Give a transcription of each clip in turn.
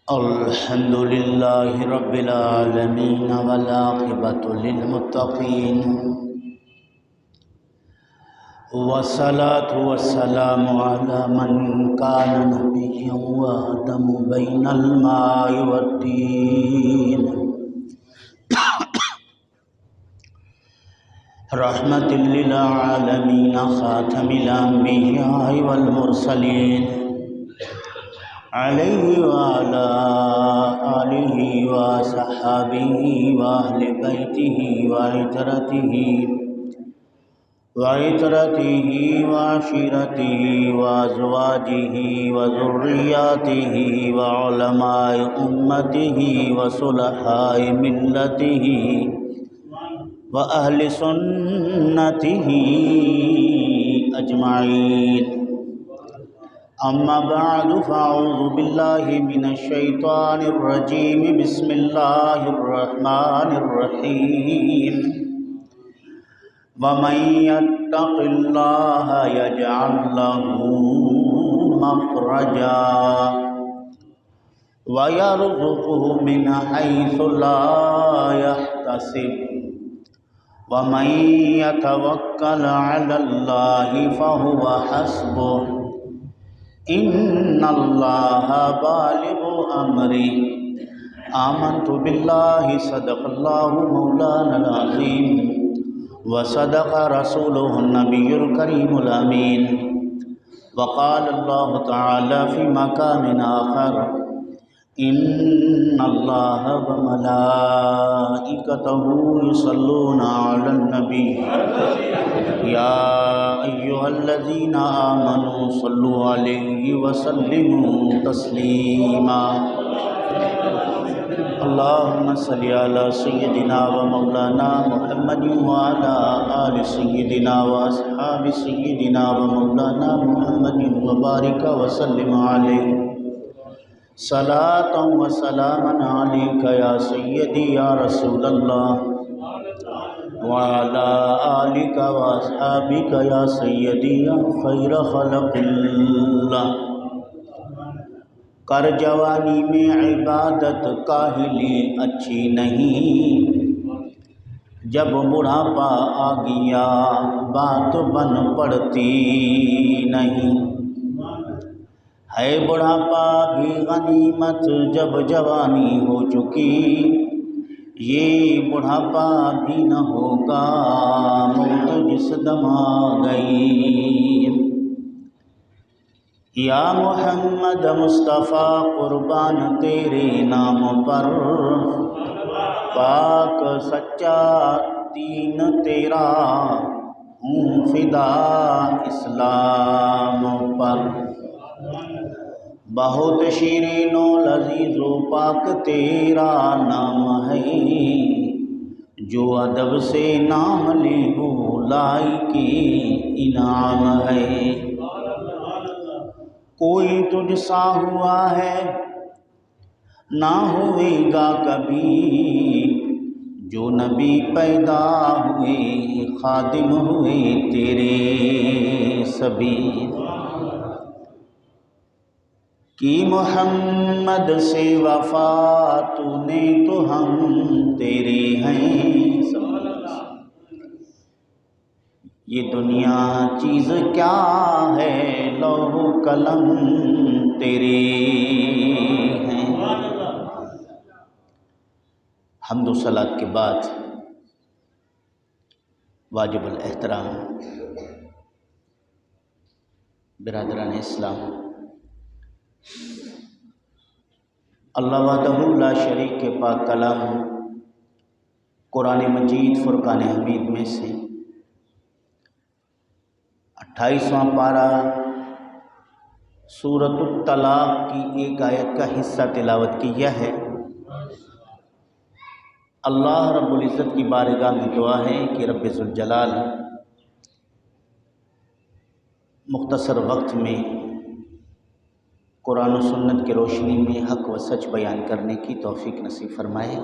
الحمد لله رب العالمين والعاقبة للمتقين والصلاة والسلام على من كان نبيا وآدم بين الماء والطين رحمة للعالمين خاتم الأنبياء والمرسلين عليه وعلى آله وصحبه وأهل بيته وعترته وعشيرته وأزواجه وذرياته وعلماء أمته وصلحاء ملته وأهل سنته أجمعين. أما بعد فأعوذ بالله من الشيطان الرجيم. بسم الله الرحمن الرحيم. ومن يتق الله يجعل له مخرجا ويرزقه من حيث لا يحتسب ومن يتوكل على الله فهو حسبه إن الله بالغ أمره. آمنت بالله صدق الله مولانا العظيم وصدق رسوله النبي الكريم الأمين. وقال الله تعالى في مقام آخر إن الله وملائكته يصلون على النبي يا أيها الذين آمنوا صلوا عليه وسلموا تسليما. اللهم صل على سيدنا ومولانا محمد وعلى آل سيدنا وأصحاب سيدنا ومولانا محمد وبارك وسلم عليه صلاة وسلاما عليك يا سيدي يا رسول الله وعلى آلك وأصحابك يا سيدي يا خير خلق اللہ. کر جوانی میں عبادت کاہلی اچھی نہیں، جب بڑھاپا آ گیا بات بن پڑتی نہیں. ہے بڑھاپا بھی غنیمت جب جوانی ہو چکی، یہ بڑھاپا بھی نہ ہوگا موت جس دم آ گئی. یا محمد مصطفیٰ قربان تیرے نام پر، پاک سچا دین تیرا ہوں فدا اسلام پر. بہت شیرین و لذیذ و پاک تیرا نام ہے، جو ادب سے نام لے وہ لائق انعام ہے. کوئی تجھ سا ہوا ہے نہ ہوئے گا کبھی، جو نبی پیدا ہوئے خادم ہوئے تیرے سبھی. کی محمد سے وفا تو نے تو ہم تیرے ہیں. یہ دنیا چیز کیا ہے لوح و قلم تیرے ہیں. حمد و صلات کے بعد واجب الاحترام برادران اسلام، اللہ وحدہ لا شریک کے پاک کلام قرآن مجید فرقان حمید میں سے 28واں پارہ سورۃ الطلاق کی ایک آیت کا حصہ تلاوت کیا ہے. اللہ رب العزت کی بارگاہ میں دعا ہے کہ رب ذوالجلال مختصر وقت میں قرآن و سنت کی روشنی میں حق و سچ بیان کرنے کی توفیق نصیب فرمائے.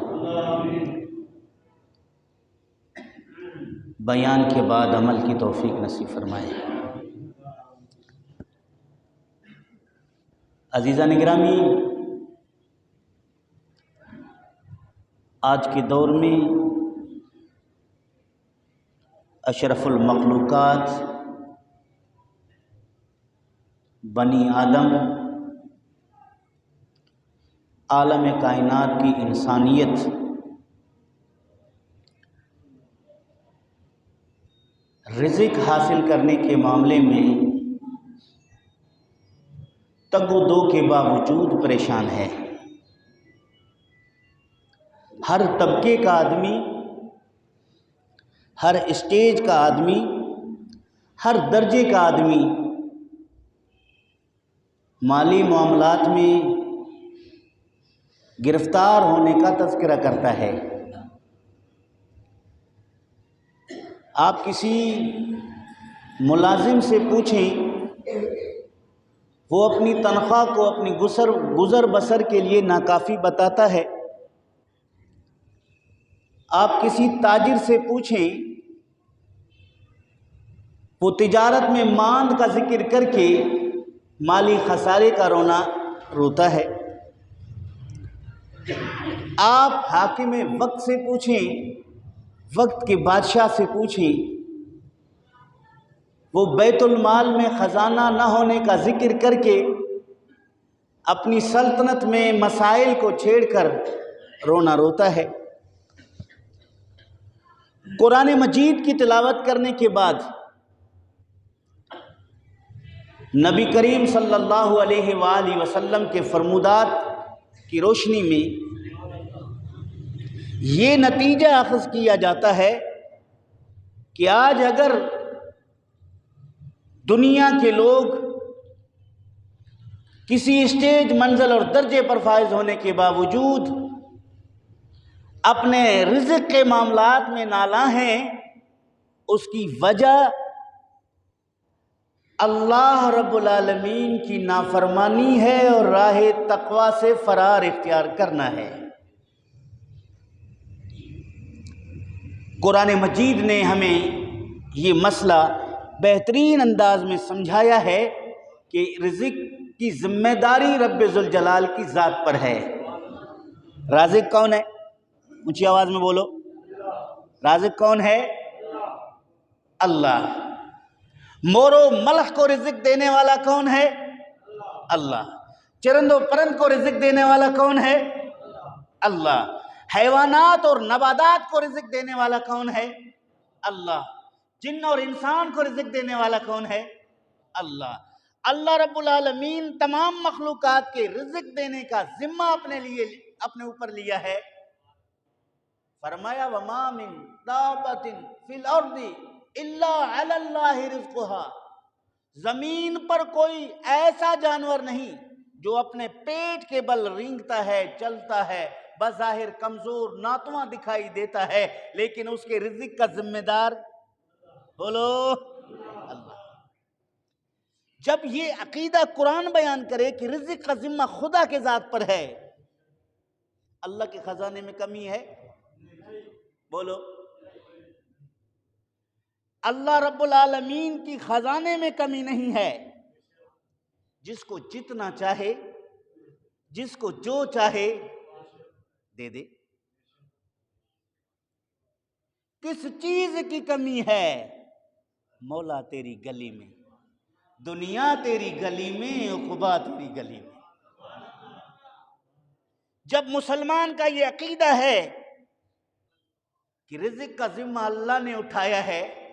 بیان کے بعد عمل کی توفیق نصیب فرمائے. عزیزان گرامی، آج کے دور میں اشرف المخلوقات بنی آدم، عالم کائنات کی انسانیت رزق حاصل کرنے کے معاملے میں تگ و دو کے باوجود پریشان ہے۔ ہر طبقے کا آدمی، ہر اسٹیج کا آدمی، ہر درجے کا آدمی مالی معاملات میں گرفتار ہونے کا تذکرہ کرتا ہے۔ آپ کسی ملازم سے پوچھیں، وہ اپنی تنخواہ کو اپنی گزر بسر کے لیے ناکافی بتاتا ہے۔ آپ کسی تاجر سے پوچھیں، وہ تجارت میں ماند کا ذکر کر کے مالی خسارے کا روتا ہے۔ آپ حاکم وقت سے پوچھیں، وقت کے بادشاہ سے پوچھیں، وہ بیت المال میں خزانہ نہ ہونے کا ذکر کر کے اپنی سلطنت میں مسائل کو چھیڑ کر روتا ہے۔ قرآن مجید کی تلاوت کرنے کے بعد نبی کریم صلی اللہ علیہ وآلہ وسلم کے فرمودات کی روشنی میں یہ نتیجہ اخذ کیا جاتا ہے کہ آج اگر دنیا کے لوگ کسی اسٹیج، منزل اور درجے پر فائز ہونے کے باوجود اپنے رزق کے معاملات میں نالاں ہیں، اس کی وجہ اللہ رب العالمین کی نافرمانی ہے اور راہ تقوی سے فرار اختیار کرنا ہے۔ قرآن مجید نے ہمیں یہ مسئلہ بہترین انداز میں سمجھایا ہے کہ رزق کی ذمہ داری رب ذوالجلال کی ذات پر ہے۔ رازق کون ہے؟ اونچی آواز میں بولو، رازق کون ہے؟ اللہ۔ مور و ملخ کو رزق دینے والا کون ہے؟ اللہ۔ چرند و پرند کو رزق دینے والا کون ہے؟ اللہ۔ حیوانات اور نباتات کو رزق دینے والا کون ہے؟ اللہ۔ جن اور انسان کو رزق دینے والا کون ہے؟ اللہ۔ اللہ رب العالمین تمام مخلوقات کے رزق دینے کا ذمہ اپنے اوپر لیا ہے۔ فرمایا وَمَا مِن دَابَّةٍ فِي الْأَرْضِ إِلَّا عَلَى اللَّهِ رِزْقُهَا، زمین پر کوئی ایسا جانور نہیں جو اپنے پیٹ کے بل رینگتا ہے، چلتا ہے، بظاہر کمزور ناتواں دکھائی دیتا ہے، لیکن اس کے رزق کا ذمہ دار بولو اللہ۔ جب یہ عقیدہ قرآن بیان کرے کہ رزق کا ذمہ خدا کے ذات پر ہے، اللہ کے خزانے میں کمی ہے؟ بولو۔ اللہ رب العالمین کی خزانے میں کمی نہیں ہے۔ جس کو جتنا چاہے، جس کو جو چاہے دے دے۔ کس چیز کی کمی ہے؟ مولا تیری گلی میں، دنیا تیری گلی میں، عقبہ تیری گلی میں۔ جب مسلمان کا یہ عقیدہ ہے کہ رزق کا ذمہ اللہ نے اٹھایا ہے،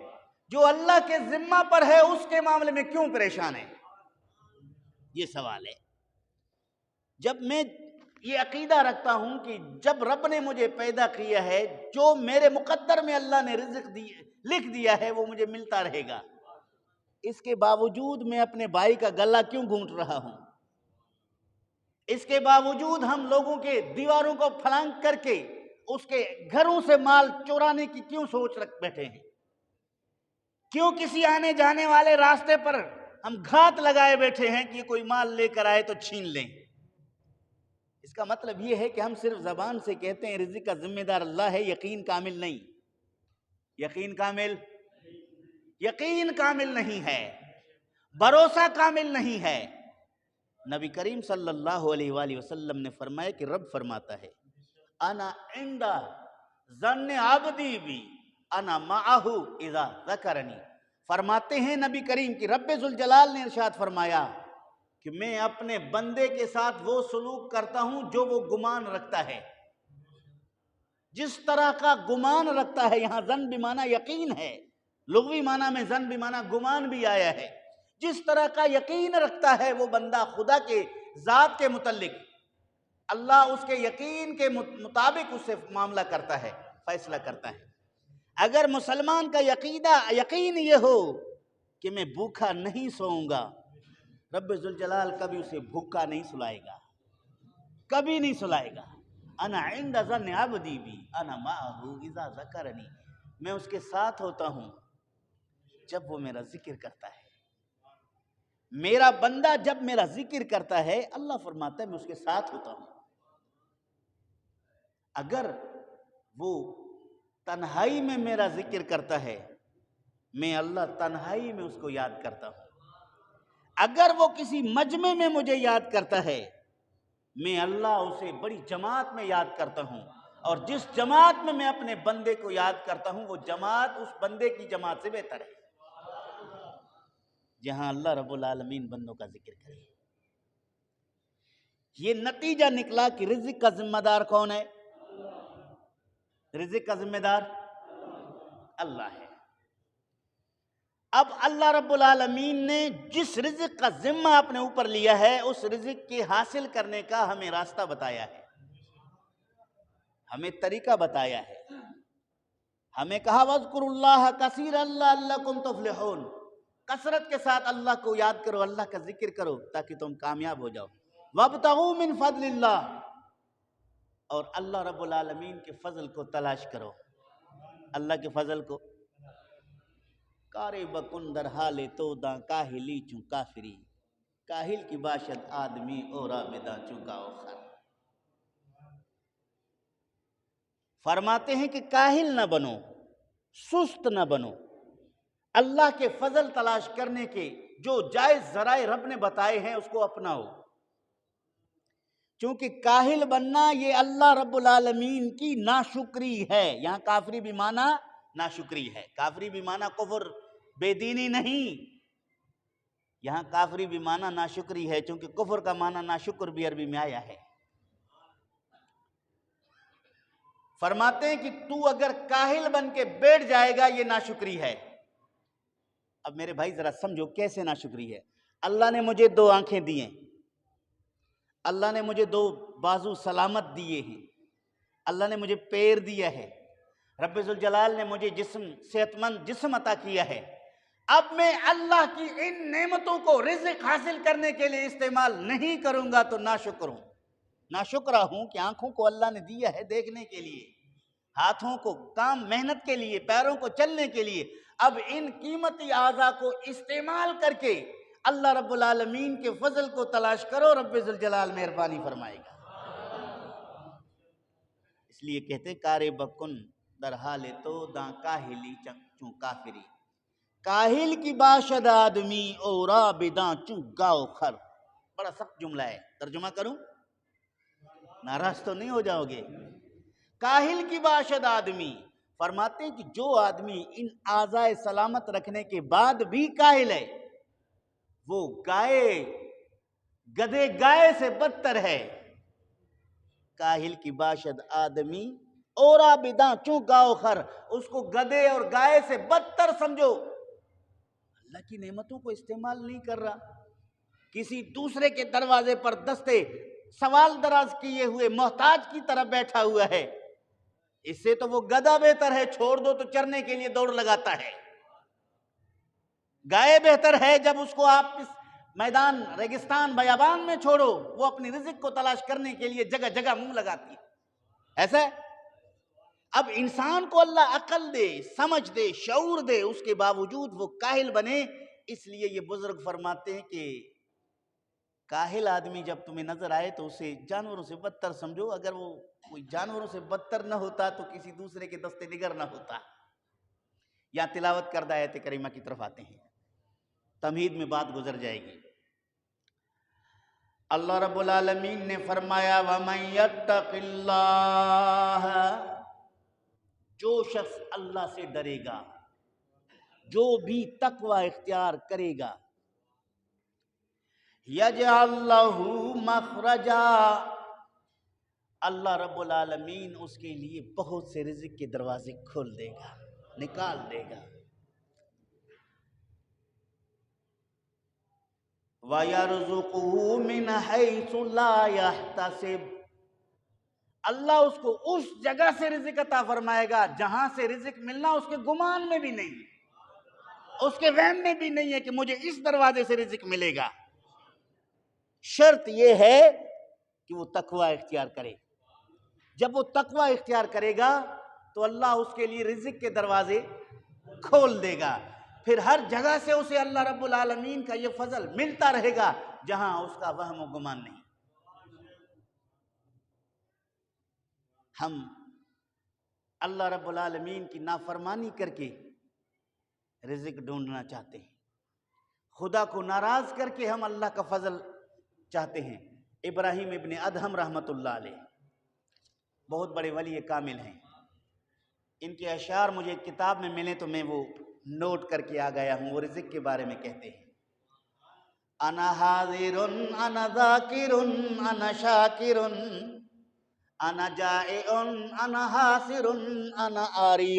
جو اللہ کے ذمہ پر ہے اس کے معاملے میں کیوں پریشان ہے؟ یہ سوال ہے۔ جب میں یہ عقیدہ رکھتا ہوں کہ جب رب نے مجھے پیدا کیا ہے، جو میرے مقدر میں اللہ نے رزق لکھ دیا ہے وہ مجھے ملتا رہے گا، اس کے باوجود میں اپنے بھائی کا گلا کیوں گھونٹ رہا ہوں؟ اس کے باوجود ہم لوگوں کے دیواروں کو پھلانگ کر کے اس کے گھروں سے مال چورانے کی کیوں سوچ رکھ بیٹھے ہیں؟ کیوں کسی آنے جانے والے راستے پر ہم گھات لگائے بیٹھے ہیں کہ کوئی مال لے کر آئے تو چھین لیں؟ اس کا مطلب یہ ہے کہ ہم صرف زبان سے کہتے ہیں رزق کا ذمہ دار اللہ ہے، یقین کامل نہیں۔ یقین کامل نہیں ہے، بھروسہ کامل نہیں ہے۔ نبی کریم صلی اللہ علیہ وآلہ وسلم نے فرمایا کہ رب فرماتا ہے انا عند ظن عبدی بی انا معہ اذا ذکرنی. فرماتے ہیں نبی کریم کی رب ذوالجلال نے ارشاد فرمایا کہ میں اپنے بندے کے ساتھ وہ سلوک کرتا ہوں جو وہ گمان رکھتا ہے. جس طرح کا گمان رکھتا ہے، یہاں ظن بمعنی یقین ہے، لغوی معنی میں ظن بمعنی گمان بھی آیا ہے. جس طرح کا یقین رکھتا ہے وہ بندہ خدا کے ذات کے متعلق، اللہ اس کے یقین کے مطابق اس سے معاملہ کرتا ہے، فیصلہ کرتا ہے. اگر مسلمان کا یقین یہ ہو کہ میں بھوکا نہیں سوؤں گا، رب ذوالجلال کبھی اسے بھوکا نہیں سلائے گا، کبھی نہیں سلائے گا. انا عند ظن عبدی بی انا معہ اذا ذکرنی. میں اس کے ساتھ ہوتا ہوں جب وہ میرا ذکر کرتا ہے. میرا بندہ جب میرا ذکر کرتا ہے، اللہ فرماتا ہے میں اس کے ساتھ ہوتا ہوں. اگر وہ تنہائی میں میرا ذکر کرتا ہے، میں اللہ تنہائی میں اس کو یاد کرتا ہوں. اگر وہ کسی مجمع میں مجھے یاد کرتا ہے، میں اللہ اسے بڑی جماعت میں یاد کرتا ہوں. اور جس جماعت میں اپنے بندے کو یاد کرتا ہوں وہ جماعت اس بندے کی جماعت سے بہتر ہے جہاں اللہ رب العالمین بندوں کا ذکر کرے. یہ نتیجہ نکلا کہ رزق کا ذمہ دار کون ہے؟ رزق کا ذمہ دار اللہ ہے. اب اللہ رب العالمین نے جس رزق کا ذمہ اپنے اوپر لیا ہے، اس رزق کے حاصل کرنے کا ہمیں راستہ بتایا ہے، ہمیں طریقہ بتایا ہے. ہمیں کہا وَاذْكُرُوا اللَّهَ كَثِيرًا لَعَلَّكُمْ تُفْلِحُونَ. کثرت کے ساتھ اللہ کو یاد کرو، اللہ کا ذکر کرو تاکہ تم کامیاب ہو جاؤ. وَابْتَغُوا مِنْ فَضْلِ اللَّهِ. اور اللہ رب العالمین کے فضل کو تلاش کرو. اللہ کے فضل کو کارے بکن در حال تو داں کاہلی چوں کافری. کاہل کی باشد آدمی اورا بداں چوں کاؤخر. فرماتے ہیں کہ کاہل نہ بنو، سست نہ بنو. اللہ کے فضل تلاش کرنے کے جو جائز ذرائع رب نے بتائے ہیں اس کو اپناؤ. چونکہ کاہل بننا یہ اللہ رب العالمین کی ناشکری ہے. یہاں کافری بھی معنی ناشکری ہے. کافری بھی معنی کفر بے دینی نہیں، یہاں کافری بھی معنی ناشکری ہے، چونکہ کفر کا معنی ناشکر بھی عربی میں آیا ہے. فرماتے ہیں کہ تو اگر کاہل بن کے بیٹھ جائے گا یہ ناشکری ہے. اب میرے بھائی ذرا سمجھو کیسے ناشکری ہے. اللہ نے مجھے 2 آنکھیں دی ہیں، اللہ نے مجھے 2 بازو سلامت دیے ہیں، اللہ نے مجھے پیر دیا ہے، رب ذوالجلال نے مجھے صحت مند جسم عطا کیا ہے. اب میں اللہ کی ان نعمتوں کو رزق حاصل کرنے کے لیے استعمال نہیں کروں گا تو ناشکر ہوں. ناشکرہ ہوں کہ آنکھوں کو اللہ نے دیا ہے دیکھنے کے لیے، ہاتھوں کو کام محنت کے لیے، پیروں کو چلنے کے لیے. اب ان قیمتی اعضاء کو استعمال کر کے اللہ رب العالمین کے فضل کو تلاش کرو، رب ذوالجلال مہربانی فرمائے گا. اس لیے کہتے کارے بکن در حال تو داں کاہلی چوں کافری. کاہل کی باشد آدمی اورا بداں چوں گاؤ خر. بڑا سخت جملہ ہے، ترجمہ کروں؟ ناراض تو نہیں ہو جاؤ گے. کاہل کی باشد آدمی، فرماتے ہیں کہ جو آدمی ان اعضاء سلامت رکھنے کے بعد بھی کاہل ہے وہ گدھے گائے سے بدتر ہے. کاہل کی باشد آدمی اورا بداں چوں گاؤ خر. اس کو گدھے اور گائے سے بدتر سمجھو. اللہ کی نعمتوں کو استعمال نہیں کر رہا، کسی دوسرے کے دروازے پر دستے سوال دراز کیے ہوئے محتاج کی طرح بیٹھا ہوا ہے. اس سے تو وہ گدھا بہتر ہے، چھوڑ دو تو چرنے کے لیے دوڑ لگاتا ہے. گائے بہتر ہے، جب اس کو آپ اس میدان ریگستان بیابان میں چھوڑو وہ اپنی رزق کو تلاش کرنے کے لیے جگہ جگہ منہ لگاتی ہے. ایسا ہے؟ اب انسان کو اللہ عقل دے، سمجھ دے، شعور دے، اس کے باوجود وہ کاہل بنے. اس لیے یہ بزرگ فرماتے ہیں کہ کاہل آدمی جب تمہیں نظر آئے تو اسے جانوروں سے بدتر سمجھو. اگر وہ کوئی جانوروں سے بدتر نہ ہوتا تو کسی دوسرے کے دستے نگر نہ ہوتا. یا تلاوت کردہ آیت کریمہ کی طرف آتے ہیں، تمہید میں بات گزر جائے گی. اللہ رب العالمین نے فرمایا وَمَن يَتَّقِ اللَّهَ، جو شخص اللہ سے ڈرے گا، جو بھی تقوی اختیار کرے گا، یجعل لہ مخرجا، اللہ رب العالمین اس کے لیے بہت سے رزق کے دروازے کھول دے گا، نکال دے گا۔ وَيَرْزُقُهُ مِنْ حَيْثُ لَا يَحْتَسِبُ، اللہ اس کو اس جگہ سے رزق عطا فرمائے گا جہاں سے رزق ملنا اس کے گمان میں بھی نہیں، اس کے وہم میں بھی نہیں ہے کہ مجھے اس دروازے سے رزق ملے گا۔ شرط یہ ہے کہ وہ تقوی اختیار کرے۔ جب وہ تقوی اختیار کرے گا تو اللہ اس کے لیے رزق کے دروازے کھول دے گا، پھر ہر جگہ سے اسے اللہ رب العالمین کا یہ فضل ملتا رہے گا جہاں اس کا وہم و گمان نہیں۔ ہم اللہ رب العالمین کی نافرمانی کر کے رزق ڈھونڈنا چاہتے ہیں، خدا کو ناراض کر کے ہم اللہ کا فضل چاہتے ہیں۔ ابراہیم ابن ادہم رحمۃ اللہ علیہ بہت بڑے ولی کامل ہیں، ان کے اشعار مجھے ایک کتاب میں ملے تو میں وہ نوٹ کر کے آ گیا ہوں۔ وہ رزق کے بارے میں کہتے ہیں انا حاضر انا ذاکر انا شاکر انا جائع انا حاصر انا آری،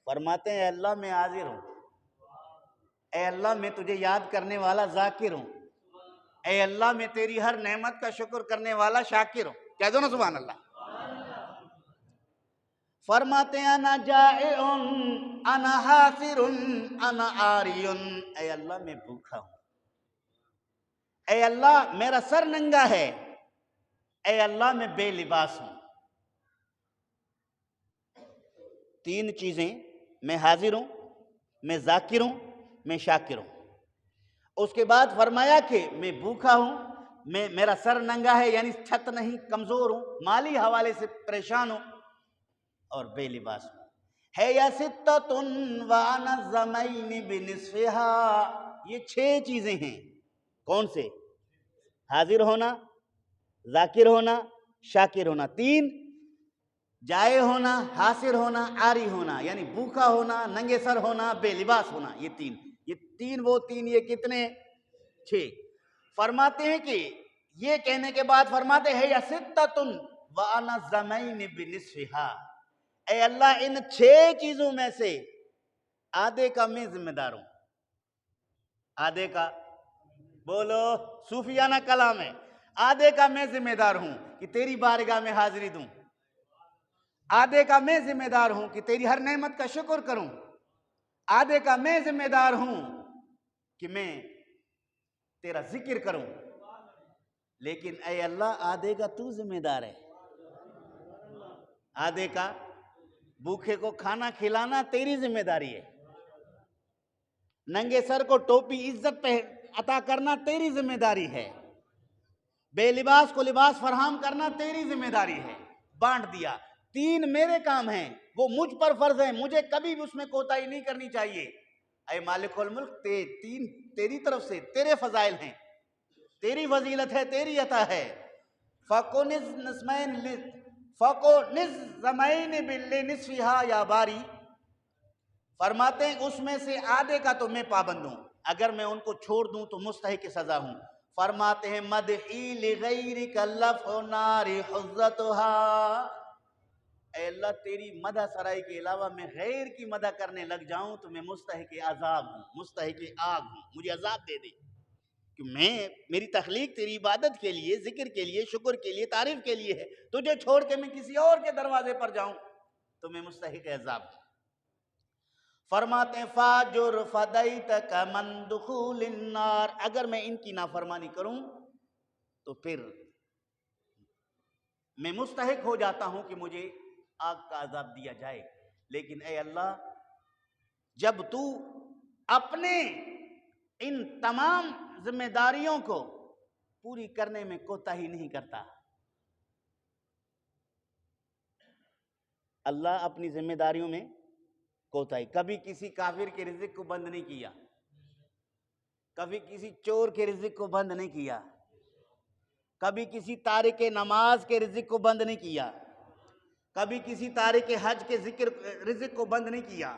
فرماتے ہیں اے اللہ میں حاضر ہوں، اے اللہ میں تجھے یاد کرنے والا ذاکر ہوں، اے اللہ میں تیری ہر نعمت کا شکر کرنے والا شاکر ہوں۔ کہہ دو نا سبحان اللہ۔ فرماتے ہیں انا جائع انا حاصر انا آری، اے اللہ میں بھوکا ہوں، اے اللہ میرا سر ننگا ہے، اے اللہ میں بے لباس ہوں۔ تین چیزیں، میں حاضر ہوں، میں ذاکر ہوں، میں شاکر ہوں۔ اس کے بعد فرمایا کہ میں بھوکا ہوں، میرا سر ننگا ہے یعنی چھت نہیں، کمزور ہوں، مالی حوالے سے پریشان ہوں، اور بے لباس ہوں۔ ہے یا ستۃ وانا الزمین بنصفها، یہ 6 چیزیں ہیں۔ کون سے؟ حاضر ہونا، ذاکر ہونا، شاکر ہونا، 3 جائے ہونا، حاصر ہونا، عاری ہونا، یعنی بھوکا ہونا، ننگے سر ہونا، بے لباس ہونا، یہ 3 وہ 3 یہ کتنے؟ 6۔ فرماتے ہیں کہ یہ کہنے کے بعد فرماتے ہیں یا ستۃ وانا الزمین بنصفها، اے اللہ ان 6 چیزوں میں سے آدھے کا میں ذمہ دار ہوں، آدھے کا، بولو صوفیانہ کلام ہے، آدھے کا میں ذمہ دار ہوں کہ تیری بارگاہ میں حاضری دوں، آدھے کا میں ذمہ دار ہوں کہ تیری ہر نعمت کا شکر کروں، آدھے کا میں ذمہ دار ہوں کہ میں تیرا ذکر کروں، لیکن اے اللہ آدھے کا تو ذمہ دار ہے، آدھے کا بھوکے کو کھانا کھلانا تیری ذمہ داری ہے، ننگے سر کو ٹوپی عزت پہ عطا کرنا تیری ذمہ داری ہے، بے لباس کو لباس فراہم کرنا تیری ذمہ داری ہے، بانٹ دیا۔ 3 میرے کام ہیں، وہ مجھ پر فرض ہیں، مجھے کبھی بھی اس میں کوتاہی نہیں کرنی چاہیے۔ اے مالک الملک، 3 تیری طرف سے تیرے فضائل ہیں، تیری فضیلت ہے، تیری عطا ہے۔ فَقُنِزْ زَمَيْنِ بِالنِّصْفِهَا یا باری، فرماتے ہیں اس میں سے آدھے کا تو میں پابند ہوں، اگر میں ان کو چھوڑ دوں تو مستحق سزا ہوں۔ فرماتے ہیں مدحی لغیرک لفح نار حزتها، اے اللہ تیری مدح سرائی کے علاوہ میں غیر کی مدح کرنے لگ جاؤں تو میں مستحق عذاب ہوں، مستحق آگ ہوں، مجھے عذاب دے دے، کہ میری تخلیق تیری عبادت کے لیے، ذکر کے لیے، شکر کے لیے، تعریف کے لیے ہے، تجھے چھوڑ کے میں کسی اور کے دروازے پر جاؤں تو میں مستحق عذاب ہوں۔ فرماتے ہیں فاجر فدیتک من دخول النار، اگر میں ان کی نافرمانی کروں تو پھر میں مستحق ہو جاتا ہوں کہ مجھے آگ کا عذاب دیا جائے، لیکن اے اللہ جب تو اپنے ان تمام ذمہ داریوں کو پوری کرنے میں کوتاہی نہیں کرتا، اللہ اپنی ذمہ داریوں میں کوتاہی، کبھی کسی کافر کے رزق کو بند نہیں کیا، کبھی کسی چور کے رزق کو بند نہیں کیا، کبھی کسی تارک نماز کے رزق کو بند نہیں کیا، کبھی کسی تارک حج کے رزق کو بند نہیں کیا۔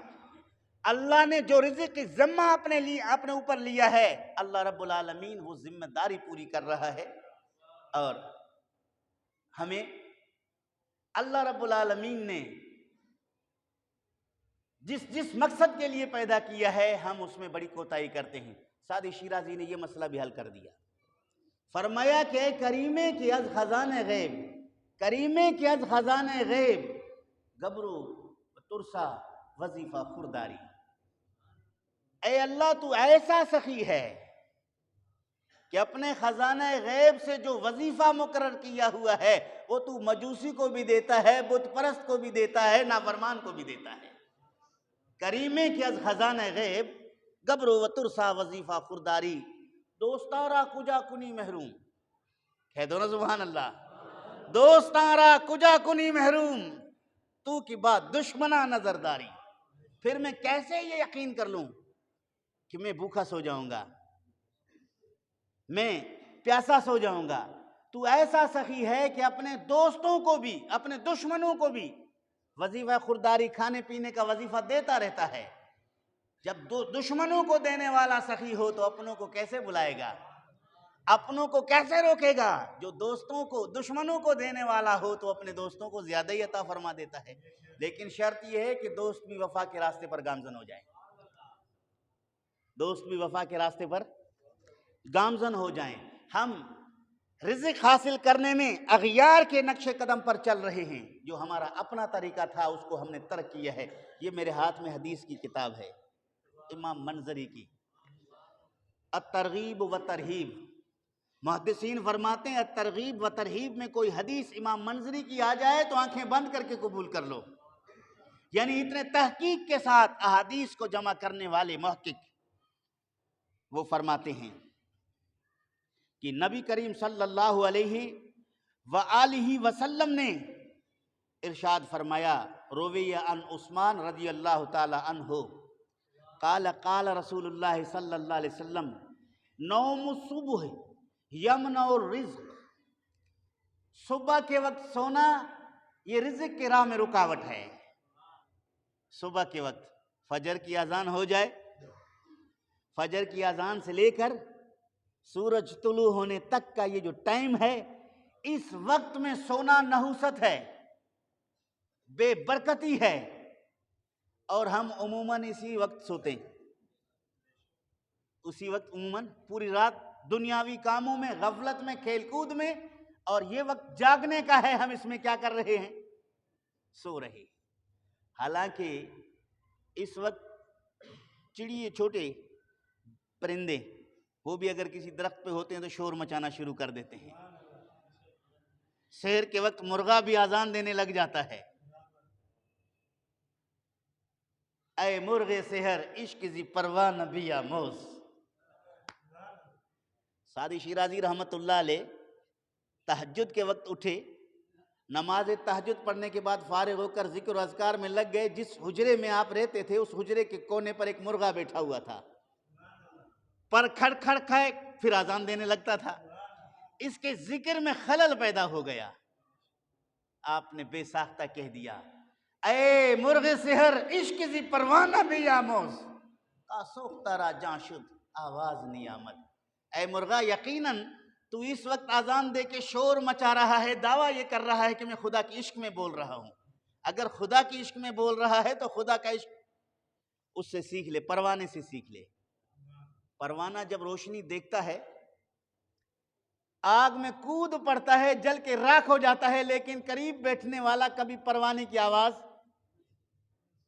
اللہ نے جو رزق کی ذمہ اپنے اوپر لیا ہے، اللہ رب العالمین وہ ذمہ داری پوری کر رہا ہے۔ اور ہمیں اللہ رب العالمین نے جس مقصد کے لیے پیدا کیا ہے، ہم اس میں بڑی کوتاہی کرتے ہیں۔ سعدی شیرازی نے یہ مسئلہ بھی حل کر دیا، فرمایا کہ اے کریمے کی از خزانہ غیب، کریمے کی از خزانہ غیب، گبرو ترسا وظیفہ خورداری۔ اے اللہ تو ایسا سخی ہے کہ اپنے خزانہ غیب سے جو وظیفہ مقرر کیا ہوا ہے وہ تو مجوسی کو بھی دیتا ہے، بت پرست کو بھی دیتا ہے، نافرمان کو بھی دیتا ہے۔ کریمے کی از خزانہ غیب، گبرو و ترسا وظیفہ خورداری، دوستارا کجا کنی محروم۔ کہہ دو نا سبحان اللہ، دوستارا کجا کنی محروم، تو کی بات دشمنا نظرداری۔ پھر میں کیسے یہ یقین کر لوں کہ میں بھوکا سو جاؤں گا، میں پیاسا سو جاؤں گا؟ تو ایسا سخی ہے کہ اپنے دوستوں کو بھی، اپنے دشمنوں کو بھی وظیفہ خورداری، کھانے پینے کا وظیفہ دیتا رہتا ہے۔ جب دشمنوں کو دینے والا سخی ہو تو اپنوں کو کیسے بلائے گا، اپنوں کو کیسے روکے گا؟ جو دوستوں کو، دشمنوں کو دینے والا ہو تو اپنے دوستوں کو زیادہ ہی عطا فرما دیتا ہے۔ لیکن شرط یہ ہے کہ دوست بھی وفا کے راستے پر گامزن ہو جائیں، دوست بھی وفا کے راستے پر گامزن ہو جائیں۔ ہم رزق حاصل کرنے میں اغیار کے نقش قدم پر چل رہے ہیں، جو ہمارا اپنا طریقہ تھا اس کو ہم نے ترک کیا ہے۔ یہ میرے ہاتھ میں حدیث کی کتاب ہے، امام منظری کی الترغیب و ترہیب۔ محدثین فرماتے ہیں الترغیب و ترہیب میں کوئی حدیث امام منظری کی آ جائے تو آنکھیں بند کر کے قبول کر لو۔ یعنی اتنے تحقیق کے ساتھ احادیث کو جمع کرنے والے محقق وہ فرماتے ہیں کہ نبی کریم صلی اللہ علیہ وآلہ وسلم نے ارشاد فرمایا، رویہ عن عثمان رضی اللہ تعالی عنہ قال قال رسول اللہ صلی اللہ علیہ وسلم نوم الصبح یمنع الرزق، صبح کے وقت سونا یہ رزق کے راہ میں رکاوٹ ہے۔ صبح کے وقت فجر کی اذان ہو جائے، فجر کی اذان سے لے کر سورج طلوع ہونے تک کا یہ جو ٹائم ہے، اس وقت میں سونا نحوست ہے، بے برکتی ہے، اور ہم عموماً اسی وقت سوتے ہیں، اسی وقت عموماً پوری رات دنیاوی کاموں میں، غفلت میں، کھیل کود میں، اور یہ وقت جاگنے کا ہے، ہم اس میں کیا کر رہے ہیں؟ سو رہے۔ حالانکہ اس وقت چڑیے، چھوٹے پرندے، وہ بھی اگر کسی درخت پہ ہوتے ہیں تو شور مچانا شروع کر دیتے ہیں۔ سحر کے وقت مرغا بھی اذان دینے لگ جاتا ہے، اے مرغ سحر عشق زی پروانہ بیاموز۔ سعدی شیرازی رحمت اللہ علیہ تہجد کے وقت اٹھے، نماز تہجد پڑھنے کے بعد فارغ ہو کر ذکر و اذکار میں لگ گئے۔ جس حجرے میں آپ رہتے تھے اس حجرے کے کونے پر ایک مرغا بیٹھا ہوا تھا، پر کھڑ کھڑ کھائے پھر اذان دینے لگتا تھا۔ اس کے ذکر میں خلل پیدا ہو گیا، آپ نے بے ساختہ کہہ دیا، اے مرغ سحر عشق زی پروانہ بیاموز، کا سوختارا جاں شد آواز نہیں آمد۔ اے مرغا، یقیناً تو اس وقت اذان دے کے شور مچا رہا ہے، دعویٰ یہ کر رہا ہے کہ میں خدا کی عشق میں بول رہا ہوں۔ اگر خدا کی عشق میں بول رہا ہے تو خدا کا عشق اس سے سیکھ لے، پروانے سے سیکھ لے۔ پروانہ جب روشنی دیکھتا ہے، آگ میں کود پڑتا ہے، جل کے راکھ ہو جاتا ہے، لیکن قریب بیٹھنے والا کبھی پروانے کی آواز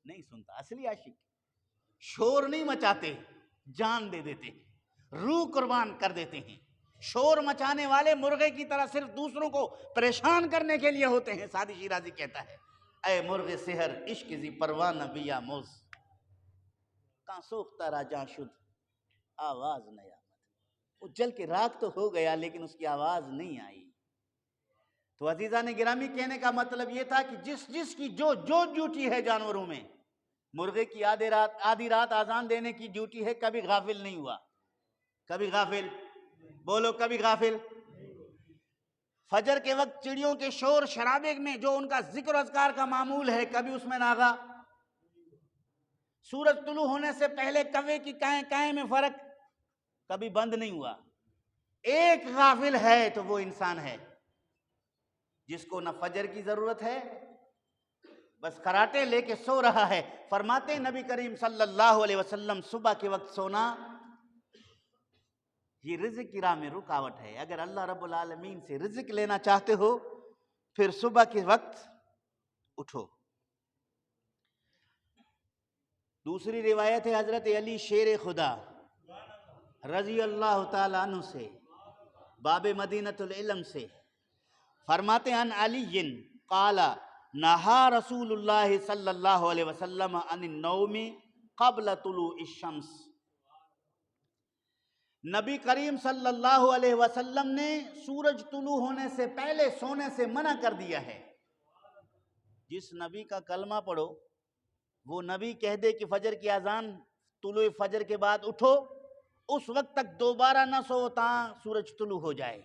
نہیں سنتا۔ اصلی عاشق شور نہیں مچاتے، جان دے دیتے ہیں، روح قربان کر دیتے ہیں۔ شور مچانے والے مرغے کی طرح صرف دوسروں کو پریشان کرنے کے لیے ہوتے ہیں۔ سعدی شیرازی کہتا ہے، اے مرغ سحر عشق زی پروانہ بیاموز، کہاں سوختہ راجاں شد آواز نہیں آمد۔ وہ جل کے راکھ تو ہو گیا لیکن اس کی آواز نہیں آئی۔ تو عزیزان گرامی، کہنے کا مطلب یہ تھا کہ جس کی جو ڈیوٹی ہے جانوروں میں، مرغے کی آدھی رات اذان دینے کی ڈیوٹی ہے، کبھی غافل نہیں ہوا، کبھی غافل؟ بولو کبھی غافل؟ فجر کے وقت چڑیوں کے شور شرابے میں جو ان کا ذکر و اذکار کا معمول ہے، کبھی اس میں ناغا؟ سورج طلوع ہونے سے پہلے کوے کی کائیں میں فرق کبھی بند نہیں ہوا۔ ایک غافل ہے تو وہ انسان ہے جس کو نہ فجر کی ضرورت ہے، بس خراٹے لے کے سو رہا ہے۔ فرماتے نبی کریم صلی اللہ علیہ وسلم صبح کے وقت سونا یہ رزق کی راہ میں رکاوٹ ہے۔ اگر اللہ رب العالمین سے رزق لینا چاہتے ہو پھر صبح کے وقت اٹھو۔ دوسری روایت ہے حضرت علی شیر خدا رضی اللہ تعالیٰ عنہ سے، باب مدینۃ العلم سے، فرماتے ہیں عن علی قال نہا رسول اللہ صلی اللہ علیہ وسلم عن النوم قبل طلوع الشمس۔ نبی کریم صلی اللہ علیہ وسلم نے سورج طلوع ہونے سے پہلے سونے سے منع کر دیا ہے۔ جس نبی کا کلمہ پڑھو وہ نبی کہہ دے کہ فجر کی اذان طلوع فجر کے بعد اٹھو، اس وقت تک دوبارہ نہ سو تاں سورج طلوع ہو جائے۔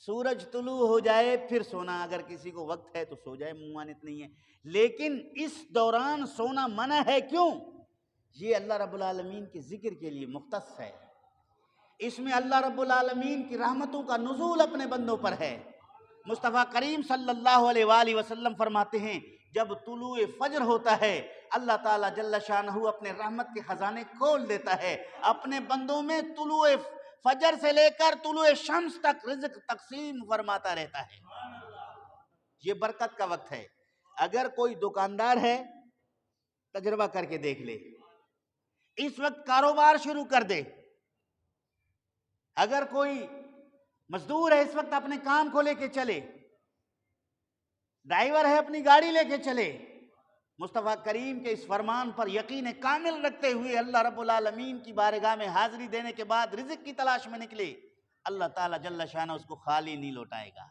سورج طلوع ہو جائے پھر سونا، اگر کسی کو وقت ہے تو سو جائے، ممانعت نہیں ہے، لیکن اس دوران سونا منع ہے۔ کیوں؟ یہ اللہ رب العالمین کے ذکر کے لیے مختص ہے، اس میں اللہ رب العالمین کی رحمتوں کا نزول اپنے بندوں پر ہے۔ مصطفیٰ کریم صلی اللہ علیہ وآلہ وسلم فرماتے ہیں جب طلوع فجر ہوتا ہے اللہ تعالیٰ جل شانہ اپنے رحمت کے خزانے کھول دیتا ہے، اپنے بندوں میں طلوع فجر سے لے کر طلوع شمس تک رزق تقسیم فرماتا رہتا ہے۔ یہ برکت کا وقت ہے۔ اگر کوئی دکاندار ہے تجربہ کر کے دیکھ لے، اس وقت کاروبار شروع کر دے۔ اگر کوئی مزدور ہے اس وقت اپنے کام کو لے کے چلے، ڈرائیور ہے اپنی گاڑی لے کے چلے، مصطفیٰ کریم کے اس فرمان پر یقین کامل رکھتے ہوئے اللہ رب العالمین کی بارگاہ میں حاضری دینے کے بعد رزق کی تلاش میں نکلے، اللہ تعالیٰ جل شانہ اس کو خالی نہیں لوٹائے گا۔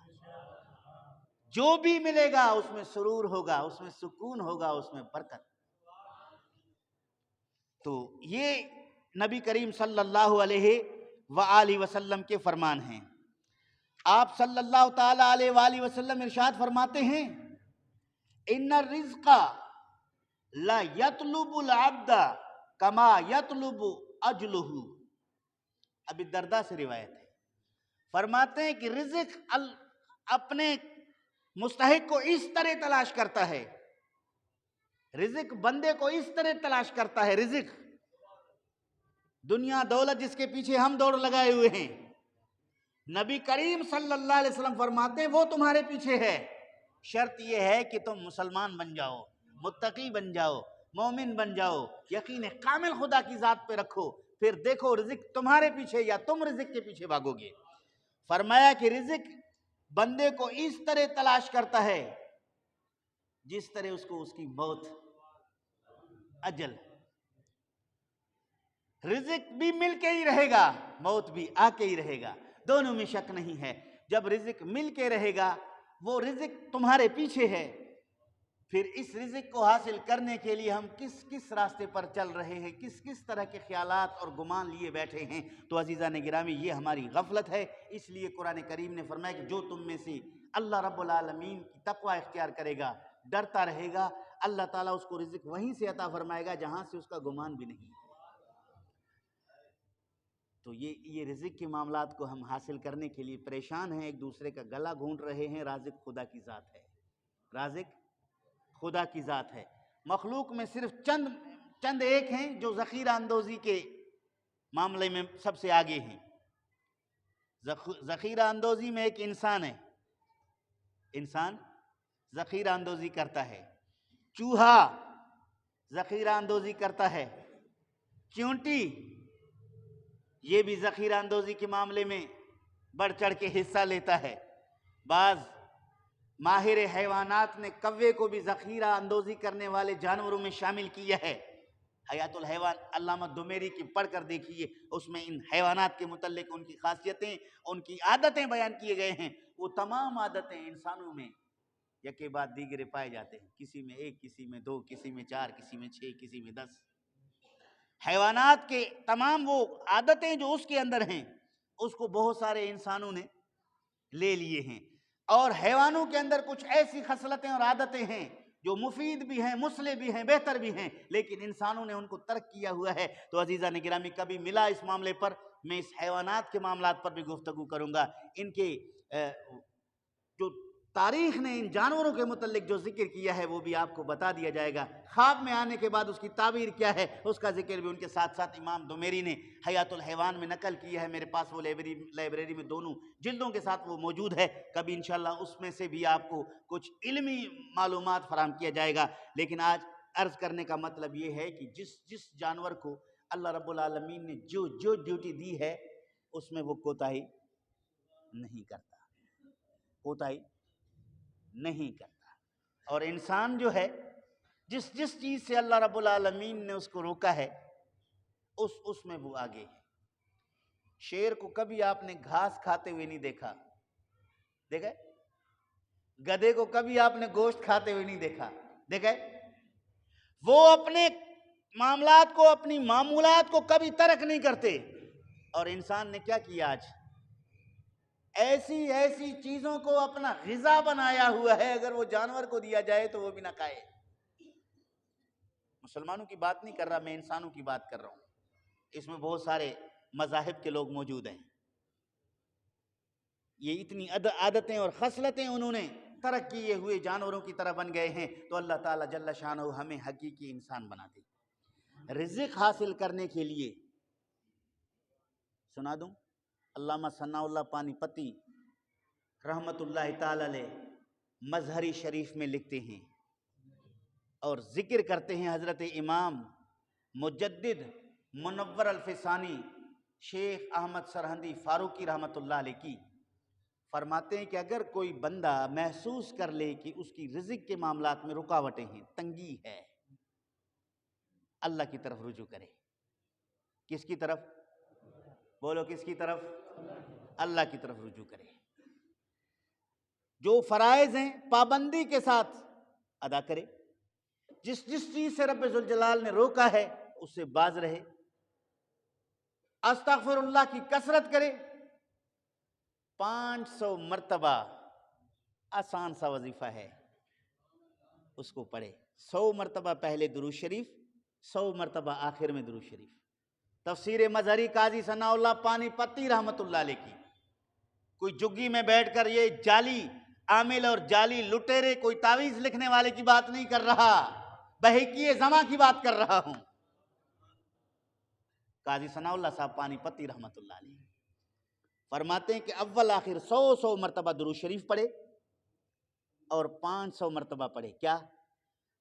جو بھی ملے گا اس میں سرور ہوگا، اس میں سکون ہوگا، اس میں برکت۔ تو یہ نبی کریم صلی اللہ علیہ وآلہ وسلم کے فرمان ہیں۔ آپ صلی اللہ تعالیٰ علیہ وآلہ وسلم ارشاد فرماتے ہیں ان الرزق لا یطلب العبد کما یطلب اجلہ۔ ابی الدرداء سے روایت ہے، فرماتے ہیں کہ رزق اپنے مستحق کو اس طرح تلاش کرتا ہے، رزق بندے کو اس طرح تلاش کرتا ہے۔ رزق دنیا دولت جس کے پیچھے ہم دوڑ لگائے ہوئے ہیں، نبی کریم صلی اللہ علیہ وسلم فرماتے ہیں وہ تمہارے پیچھے ہے، شرط یہ ہے کہ تم مسلمان بن جاؤ، متقی بن جاؤ، مومن بن جاؤ، یقین کامل خدا کی ذات پہ رکھو، پھر دیکھو رزق تمہارے پیچھے یا تم رزق کے پیچھے بھاگو گے۔ فرمایا کہ رزق بندے کو اس طرح تلاش کرتا ہے جس طرح اس کو اس کی موت، اجل، رزق بھی مل کے ہی رہے گا، موت بھی آ کے ہی رہے گا، دونوں میں شک نہیں ہے۔ جب رزق مل کے رہے گا وہ رزق تمہارے پیچھے ہے، پھر اس رزق کو حاصل کرنے کے لیے ہم کس کس راستے پر چل رہے ہیں، کس کس طرح کے خیالات اور گمان لیے بیٹھے ہیں، تو عزیزان گرامی یہ ہماری غفلت ہے۔ اس لیے قرآن کریم نے فرمایا کہ جو تم میں سے اللہ رب العالمین کی تقوی اختیار کرے گا، ڈرتا رہے گا، اللہ تعالیٰ اس کو رزق وہیں سے عطا فرمائے گا جہاں سے اس کا گمان بھی نہیں۔ تو یہ رزق کے معاملات کو ہم حاصل کرنے کے لیے پریشان ہیں، ایک دوسرے کا گلا گھونٹ رہے ہیں۔ رازق خدا کی ذات ہے، رازق خدا کی ذات ہے۔ مخلوق میں صرف چند ایک ہیں جو ذخیرہ اندوزی کے معاملے میں سب سے آگے ہیں۔ ذخیرہ اندوزی میں ایک انسان ہے، انسان ذخیرہ اندوزی کرتا ہے، چوہا ذخیرہ اندوزی کرتا ہے، چیونٹی یہ بھی ذخیرہ اندوزی کے معاملے میں بڑھ چڑھ کے حصہ لیتا ہے۔ بعض ماہر حیوانات نے کوے کو بھی ذخیرہ اندوزی کرنے والے جانوروں میں شامل کیا ہے۔ حیات الحیوان علامہ دمیری کی پڑھ کر دیکھیے، اس میں ان حیوانات کے متعلق ان کی خاصیتیں، ان کی عادتیں بیان کیے گئے ہیں۔ وہ تمام عادتیں انسانوں میں یکے بعد دیگرے پائے جاتے ہیں، کسی میں ایک، کسی میں دو، کسی میں چار، کسی میں 6، کسی میں 10۔ حیوانات کے تمام وہ عادتیں جو اس کے اندر ہیں اس کو بہت سارے انسانوں نے لے لیے ہیں، اور حیوانوں کے اندر کچھ ایسی خصلتیں اور عادتیں ہیں جو مفید بھی ہیں، مصلح بھی ہیں، بہتر بھی ہیں، لیکن انسانوں نے ان کو ترک کیا ہوا ہے۔ تو عزیزان گرامی، کبھی ملا اس معاملے پر میں اس حیوانات کے معاملات پر بھی گفتگو کروں گا۔ ان کے جو تاریخ نے ان جانوروں کے متعلق جو ذکر کیا ہے وہ بھی آپ کو بتا دیا جائے گا۔ خواب میں آنے کے بعد اس کی تعبیر کیا ہے اس کا ذکر بھی ان کے ساتھ ساتھ امام دمیری نے حیات الحیوان میں نقل کیا ہے۔ میرے پاس وہ لائبریری میں دونوں جلدوں کے ساتھ وہ موجود ہے، کبھی انشاءاللہ اس میں سے بھی آپ کو کچھ علمی معلومات فراہم کیا جائے گا۔ لیکن آج عرض کرنے کا مطلب یہ ہے کہ جس جانور کو اللہ رب العالمین نے جو ڈیوٹی دی ہے اس میں وہ کوتاہی نہیں کرتا، کوتاہی نہیں کرتا۔ اور انسان جو ہے جس چیز سے اللہ رب العالمین نے اس کو روکا ہے اس میں وہ آگے ہے۔ شیر کو کبھی آپ نے گھاس کھاتے ہوئے نہیں دیکھا، دیکھا؟ گدھے کو کبھی آپ نے گوشت کھاتے ہوئے نہیں دیکھا، دیکھا؟ وہ اپنے معاملات کو، اپنی معمولات کو کبھی ترک نہیں کرتے۔ اور انسان نے کیا کیا آج؟ ایسی چیزوں کو اپنا غذا بنایا ہوا ہے، اگر وہ جانور کو دیا جائے تو وہ بھی نہ کھائے۔ مسلمانوں کی بات نہیں کر رہا میں، انسانوں کی بات کر رہا ہوں۔ اس میں بہت سارے مذاہب کے لوگ موجود ہیں، یہ اتنی عادتیں اور خصلتیں انہوں نے ترک کیے ہوئے جانوروں کی طرح بن گئے ہیں۔ تو اللہ تعالیٰ جل شانہ ہمیں حقیقی انسان بنا دے۔ رزق حاصل کرنے کے لیے سنا دوں، علامہ ثناء اللہ پانی پتی رحمت اللہ تعالی علیہ مظہری شریف میں لکھتے ہیں اور ذکر کرتے ہیں حضرت امام مجدد منور الفسانی شیخ احمد سرہندی فاروقی رحمت اللہ علیہ کی، فرماتے ہیں کہ اگر کوئی بندہ محسوس کر لے کہ اس کی رزق کے معاملات میں رکاوٹیں ہیں، تنگی ہے، اللہ کی طرف رجوع کرے۔ کس کی طرف؟ بولو کس کی طرف؟ اللہ کی طرف رجوع کرے۔ جو فرائض ہیں پابندی کے ساتھ ادا کرے، جس چیز سے رب ذوالجلال نے روکا ہے اس سے باز رہے، استغفر اللہ کی کثرت کرے، 500 مرتبہ آسان سا وظیفہ ہے اس کو پڑھے، 100 مرتبہ پہلے درود شریف، 100 مرتبہ آخر میں درود شریف۔ تفسیر مظہری قاضی ثناء اللہ پانی پتی رحمت اللہ علیہ کی، کوئی جگی میں بیٹھ کر یہ جعلی عامل اور جعلی لٹیرے کوئی تعویذ لکھنے والے کی بات نہیں کر رہا، بحقی زماں کی بات کر رہا ہوں۔ قاضی ثناء اللہ صاحب پانی پتی رحمت اللہ علیہ فرماتے ہیں کہ اول آخر 100 مرتبہ درود شریف پڑھے اور 500 مرتبہ پڑھے کیا؟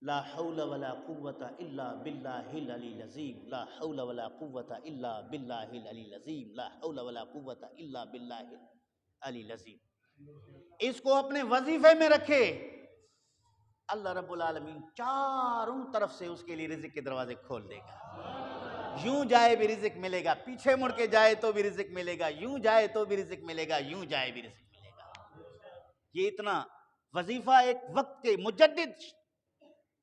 لا حول ولا قوة الا باللہ العلی العظیم، لا حول ولا قوة الا باللہ العلی العظیم، لا حول ولا قوة الا باللہ العلی العظیم۔ اس کو اپنے وظیفے میں رکھے، اللہ رب العالمین چاروں طرف سے اس کے لیے رزق کے دروازے کھول دے گا۔ یوں جائے بھی رزق ملے گا، پیچھے مڑ کے جائے تو بھی رزق ملے گا، یوں جائے تو بھی رزق ملے گا، یوں جائے بھی رزق ملے گا۔ یہ اتنا وظیفہ ایک وقت کے مجدد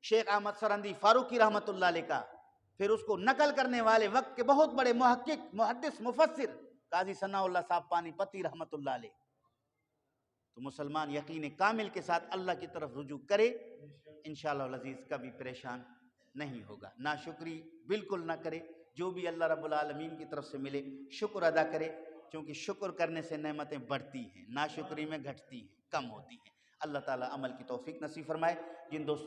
شیخ احمد سرہندی فاروقی رحمت اللہ علیہ کا، پھر اس کو نقل کرنے والے وقت کے بہت بڑے محقق، محدث، مفسر قاضی ثناء اللہ صاحب پانی پتی رحمت اللہ علیہ۔ تو مسلمان یقین کامل کے ساتھ اللہ کی طرف رجوع کرے، انشاءاللہ العزیز کبھی پریشان نہیں ہوگا۔ ناشکری بالکل نہ کرے، جو بھی اللہ رب العالمین کی طرف سے ملے شکر ادا کرے، کیونکہ شکر کرنے سے نعمتیں بڑھتی ہیں، ناشکری میں گھٹتی ہیں، کم ہوتی ہیں۔ اللہ تعالیٰ عمل کی توفیق نصیب فرمائے۔ جن دوستوں